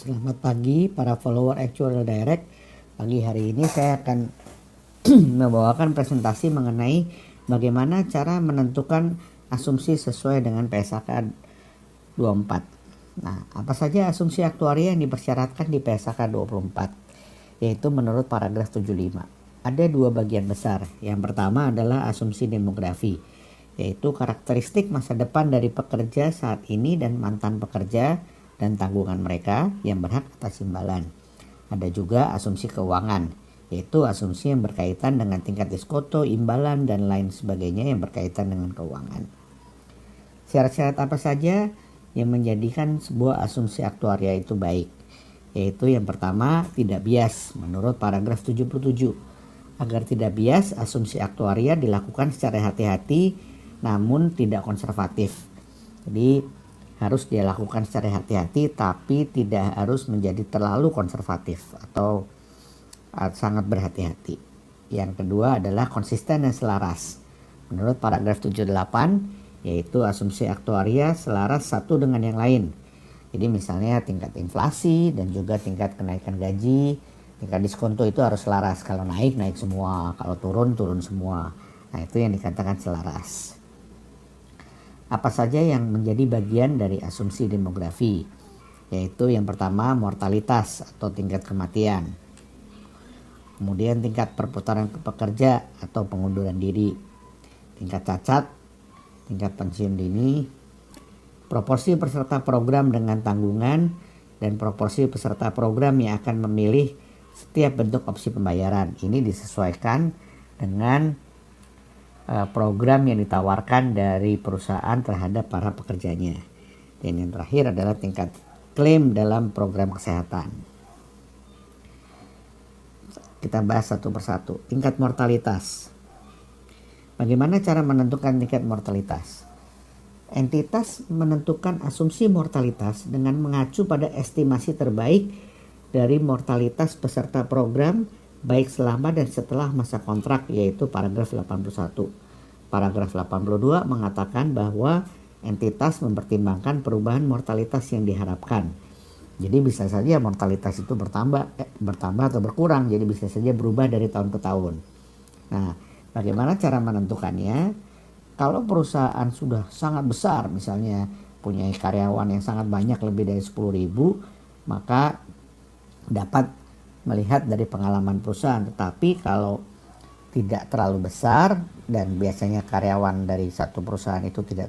Selamat pagi para follower Actuarial Direct. Pagi hari ini saya akan membawakan presentasi mengenai bagaimana cara menentukan asumsi sesuai dengan PSAK 24. Nah, apa saja asumsi aktuaria yang dipersyaratkan di PSAK 24? Yaitu menurut paragraf 75. Ada dua bagian besar. Yang pertama adalah asumsi demografi, yaitu karakteristik masa depan dari pekerja saat ini dan mantan pekerja dan tanggungan mereka yang berhak atas imbalan. Ada juga asumsi keuangan, yaitu asumsi yang berkaitan dengan tingkat diskoto, imbalan, dan lain sebagainya yang berkaitan dengan keuangan. Syarat-syarat apa saja yang menjadikan sebuah asumsi aktuaria itu baik? Yaitu yang pertama, tidak bias menurut paragraf 77. Agar tidak bias, asumsi aktuaria dilakukan secara hati-hati namun tidak konservatif. Jadi harus dilakukan secara hati-hati tapi tidak harus menjadi terlalu konservatif atau sangat berhati-hati. Yang kedua adalah konsisten dan selaras. Menurut paragraf 78, yaitu asumsi aktuaria selaras satu dengan yang lain. Jadi misalnya tingkat inflasi dan juga tingkat kenaikan gaji, tingkat diskonto itu harus selaras. Kalau naik, naik semua. Kalau turun, turun semua. Nah, itu yang dikatakan selaras. Apa saja yang menjadi bagian dari asumsi demografi? Yaitu yang pertama mortalitas atau tingkat kematian. Kemudian tingkat perputaran pekerja atau pengunduran diri. Tingkat cacat, tingkat pensiun dini, proporsi peserta program dengan tanggungan, dan proporsi peserta program yang akan memilih setiap bentuk opsi pembayaran. Ini disesuaikan dengan program yang ditawarkan dari perusahaan terhadap para pekerjanya. Dan yang terakhir adalah tingkat klaim dalam program kesehatan. Kita bahas satu persatu. Tingkat mortalitas. Bagaimana cara menentukan tingkat mortalitas? Entitas menentukan asumsi mortalitas dengan mengacu pada estimasi terbaik dari mortalitas peserta program baik selama dan setelah masa kontrak, yaitu paragraf 81. Paragraf 82 mengatakan bahwa entitas mempertimbangkan perubahan mortalitas yang diharapkan. Jadi bisa saja mortalitas itu bertambah atau berkurang, jadi bisa saja berubah dari tahun ke tahun. Nah, bagaimana cara menentukannya? Kalau perusahaan sudah sangat besar, misalnya punya karyawan yang sangat banyak, lebih dari 10.000, maka dapat melihat dari pengalaman perusahaan. Tetapi kalau tidak terlalu besar dan biasanya karyawan dari satu perusahaan itu tidak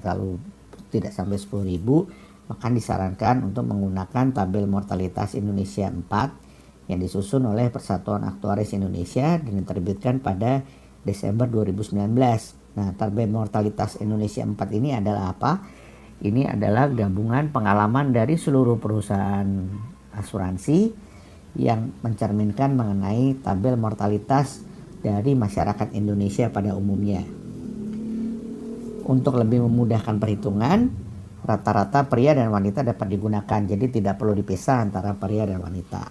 sampai 10.000, maka disarankan untuk menggunakan tabel mortalitas Indonesia 4 yang disusun oleh Persatuan Aktuaris Indonesia dan diterbitkan pada Desember 2019. Nah, tabel mortalitas Indonesia 4 ini adalah apa? Ini adalah gabungan pengalaman dari seluruh perusahaan asuransi yang mencerminkan mengenai tabel mortalitas dari masyarakat Indonesia pada umumnya. Untuk lebih memudahkan perhitungan, rata-rata pria dan wanita dapat digunakan, jadi tidak perlu dipisah antara pria dan wanita.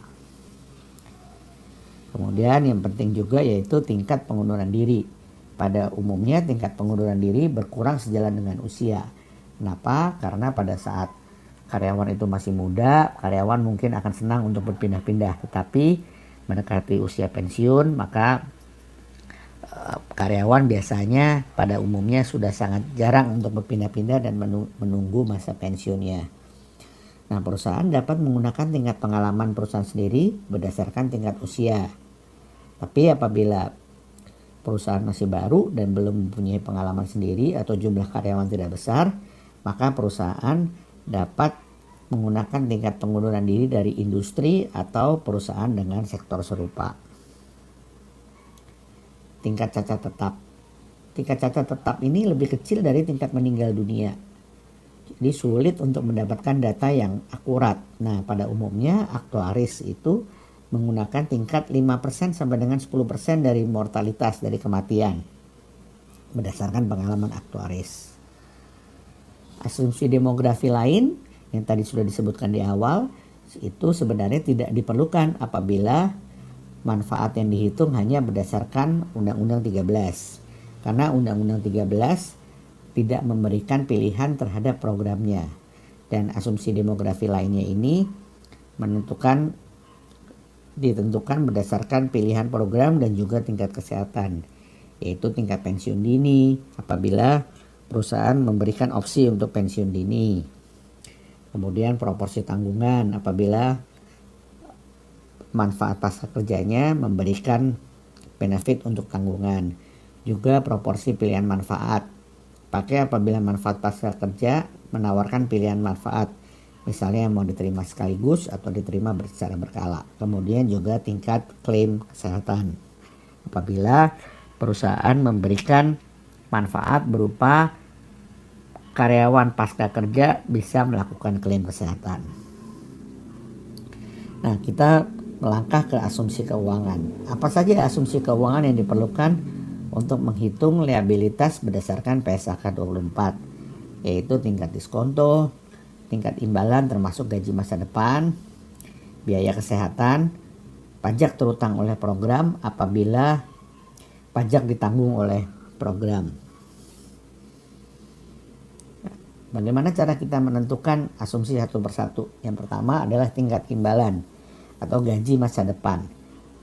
Kemudian yang penting juga yaitu tingkat pengunduran diri. Pada umumnya tingkat pengunduran diri berkurang sejalan dengan usia. Kenapa? Karena pada saat karyawan itu masih muda, karyawan mungkin akan senang untuk berpindah-pindah. Tetapi mendekati usia pensiun, maka karyawan biasanya pada umumnya sudah sangat jarang untuk berpindah-pindah dan menunggu masa pensiunnya. Nah, perusahaan dapat menggunakan tingkat pengalaman perusahaan sendiri berdasarkan tingkat usia. Tapi apabila perusahaan masih baru dan belum mempunyai pengalaman sendiri atau jumlah karyawan tidak besar, maka perusahaan dapat menggunakan tingkat pengunduran diri dari industri atau perusahaan dengan sektor serupa. Tingkat cacat tetap. Tingkat cacat tetap ini lebih kecil dari tingkat meninggal dunia. Jadi sulit untuk mendapatkan data yang akurat. Nah, pada umumnya aktuaris itu menggunakan tingkat 5% sampai dengan 10% dari mortalitas, dari kematian, berdasarkan pengalaman aktuaris. Asumsi demografi lain yang tadi sudah disebutkan di awal itu sebenarnya tidak diperlukan apabila manfaat yang dihitung hanya berdasarkan Undang-Undang 13. Karena Undang-Undang 13 tidak memberikan pilihan terhadap programnya. Dan asumsi demografi lainnya ini ditentukan berdasarkan pilihan program dan juga tingkat kesehatan, yaitu tingkat pensiun dini apabila perusahaan memberikan opsi untuk pensiun dini. Kemudian proporsi tanggungan apabila manfaat pasca kerjanya memberikan benefit untuk tanggungan. Juga proporsi pilihan manfaat. Pakai apabila manfaat pasca kerja menawarkan pilihan manfaat. Misalnya mau diterima sekaligus atau diterima secara berkala. Kemudian juga tingkat klaim kesehatan. Apabila perusahaan memberikan manfaat berupa karyawan pasca kerja bisa melakukan klaim kesehatan. Nah, kita melangkah ke asumsi keuangan. Apa saja asumsi keuangan yang diperlukan untuk menghitung liabilitas berdasarkan PSAK 24, yaitu tingkat diskonto, tingkat imbalan termasuk gaji masa depan, biaya kesehatan, pajak terutang oleh program apabila pajak ditanggung oleh program. Bagaimana cara kita menentukan asumsi satu persatu? Yang pertama adalah tingkat imbalan atau gaji masa depan.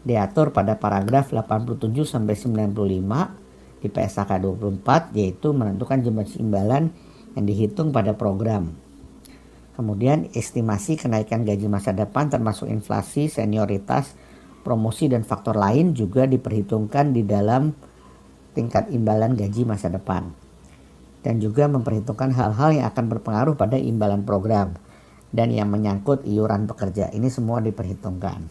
Diatur pada paragraf 87-95 di PSAK 24, yaitu menentukan jumlah imbalan yang dihitung pada program. Kemudian estimasi kenaikan gaji masa depan termasuk inflasi, senioritas, promosi dan faktor lain juga diperhitungkan di dalam tingkat imbalan gaji masa depan. Dan juga memperhitungkan hal-hal yang akan berpengaruh pada imbalan program dan yang menyangkut iuran pekerja. Ini semua diperhitungkan.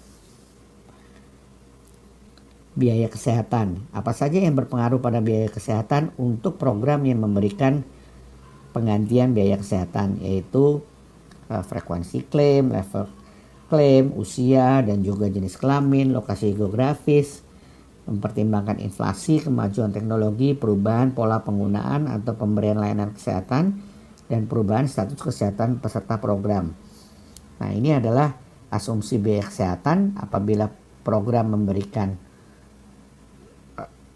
Biaya kesehatan. Apa saja yang berpengaruh pada biaya kesehatan untuk program yang memberikan penggantian biaya kesehatan, yaitu frekuensi klaim, level klaim, usia dan juga jenis kelamin, lokasi geografis, mempertimbangkan inflasi, kemajuan teknologi, perubahan pola penggunaan atau pemberian layanan kesehatan, dan perubahan status kesehatan peserta program. Nah, ini adalah asumsi biaya kesehatan apabila program memberikan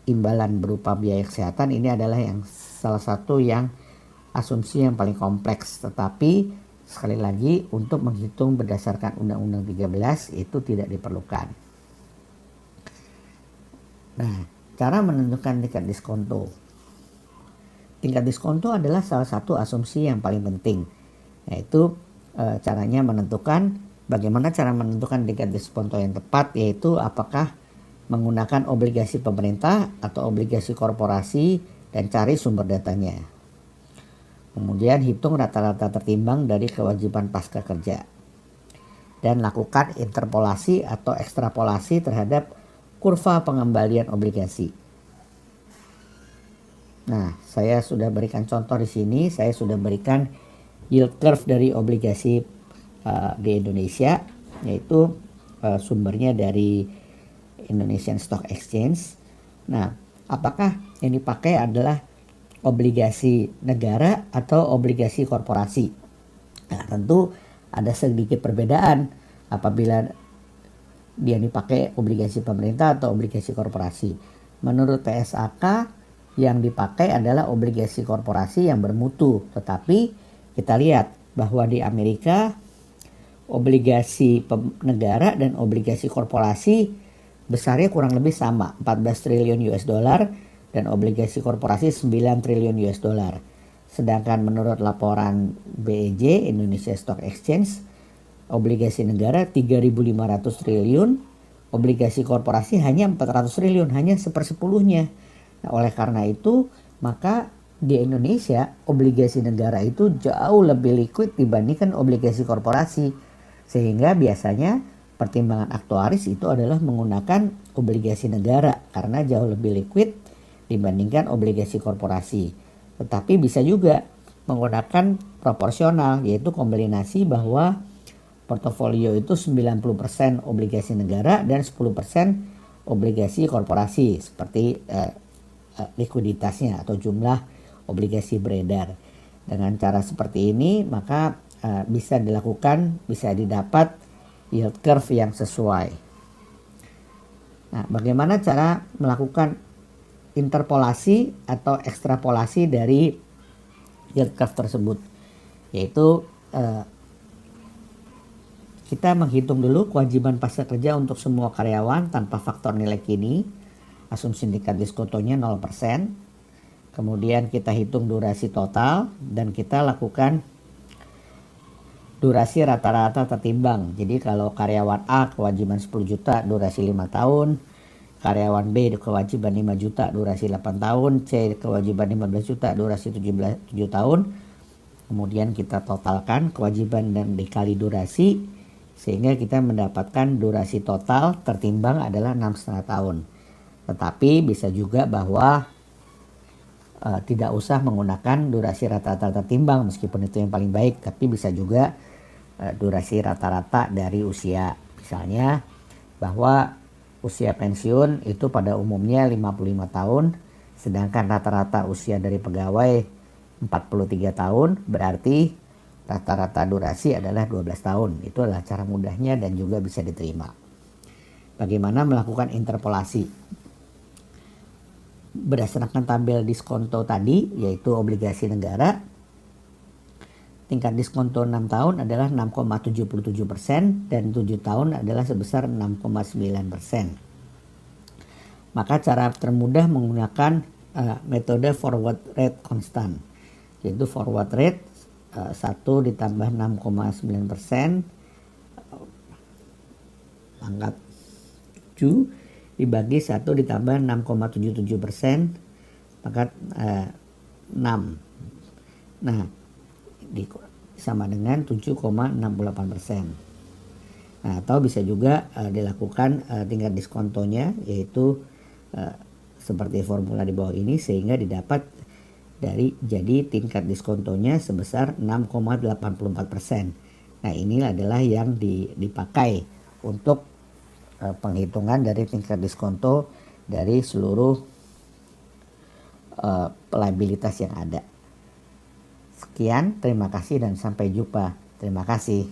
imbalan berupa biaya kesehatan. Ini adalah yang salah satu yang asumsi yang paling kompleks, tetapi sekali lagi untuk menghitung berdasarkan Undang-Undang 13 itu tidak diperlukan. Nah, cara menentukan tingkat diskonto. Tingkat diskonto adalah salah satu asumsi yang paling penting, yaitu caranya menentukan bagaimana cara menentukan tingkat diskonto yang tepat, yaitu apakah menggunakan obligasi pemerintah atau obligasi korporasi dan cari sumber datanya. Kemudian hitung rata-rata tertimbang dari kewajiban pasca kerja. Dan lakukan interpolasi atau ekstrapolasi terhadap kurva pengembalian obligasi. Nah, saya sudah berikan contoh di sini. Saya sudah berikan yield curve dari obligasi di Indonesia, yaitu sumbernya dari Indonesian Stock Exchange. Nah, apakah yang dipakai adalah obligasi negara atau obligasi korporasi? Nah, tentu ada sedikit perbedaan apabila dia dipakai obligasi pemerintah atau obligasi korporasi. Menurut PSAK yang dipakai adalah obligasi korporasi yang bermutu, tetapi kita lihat bahwa di Amerika obligasi negara dan obligasi korporasi besarnya kurang lebih sama, 14 triliun US dollar dan obligasi korporasi 9 triliun US dollar. Sedangkan menurut laporan BEJ Indonesia Stock Exchange, obligasi negara 3.500 triliun, obligasi korporasi hanya 400 triliun, hanya sepersepuluhnya. Nah, oleh karena itu, maka di Indonesia obligasi negara itu jauh lebih liquid dibandingkan obligasi korporasi. Sehingga biasanya pertimbangan aktuaris itu adalah menggunakan obligasi negara karena jauh lebih liquid dibandingkan obligasi korporasi. Tetapi bisa juga menggunakan proporsional, yaitu kombinasi bahwa portofolio itu 90% obligasi negara dan 10% obligasi korporasi, seperti likuiditasnya atau jumlah obligasi beredar. Dengan cara seperti ini maka bisa didapat yield curve yang sesuai. Nah, bagaimana cara melakukan interpolasi atau ekstrapolasi dari yield curve tersebut? Yaitu kita menghitung dulu kewajiban pasca kerja untuk semua karyawan tanpa faktor nilai kini. Asumsi tingkat diskontonya 0%. Kemudian kita hitung durasi total dan kita lakukan durasi rata-rata tertimbang. Jadi kalau karyawan A kewajiban 10 juta durasi 5 tahun, karyawan B kewajiban 5 juta durasi 8 tahun, C kewajiban 15 juta durasi 7 tahun. Kemudian kita totalkan kewajiban dan dikali durasi sehingga kita mendapatkan durasi total tertimbang adalah 6,5 tahun. Tetapi bisa juga bahwa tidak usah menggunakan durasi rata-rata tertimbang meskipun itu yang paling baik, tapi bisa juga durasi rata-rata dari usia. Misalnya bahwa usia pensiun itu pada umumnya 55 tahun, sedangkan rata-rata usia dari pegawai 43 tahun, berarti rata-rata durasi adalah 12 tahun. Itu adalah cara mudahnya dan juga bisa diterima. Bagaimana melakukan interpolasi? Berdasarkan tabel diskonto tadi, yaitu obligasi negara, tingkat diskonto 6 tahun adalah 6,77% dan 7 tahun adalah sebesar 6,9%. Maka cara termudah menggunakan metode forward rate konstan, yaitu forward rate 1 ditambah 6,9% pangkat 7 dibagi 1 ditambah 6,77% pangkat 6. Nah, sama dengan 7,68%. Nah, atau bisa juga dilakukan tingkat diskontonya, yaitu seperti formula di bawah ini, sehingga didapat jadi tingkat diskontonya sebesar 6,84%. Nah, ini adalah yang dipakai untuk penghitungan dari tingkat diskonto dari seluruh liabilitas yang ada. Sekian, terima kasih dan sampai jumpa. Terima kasih.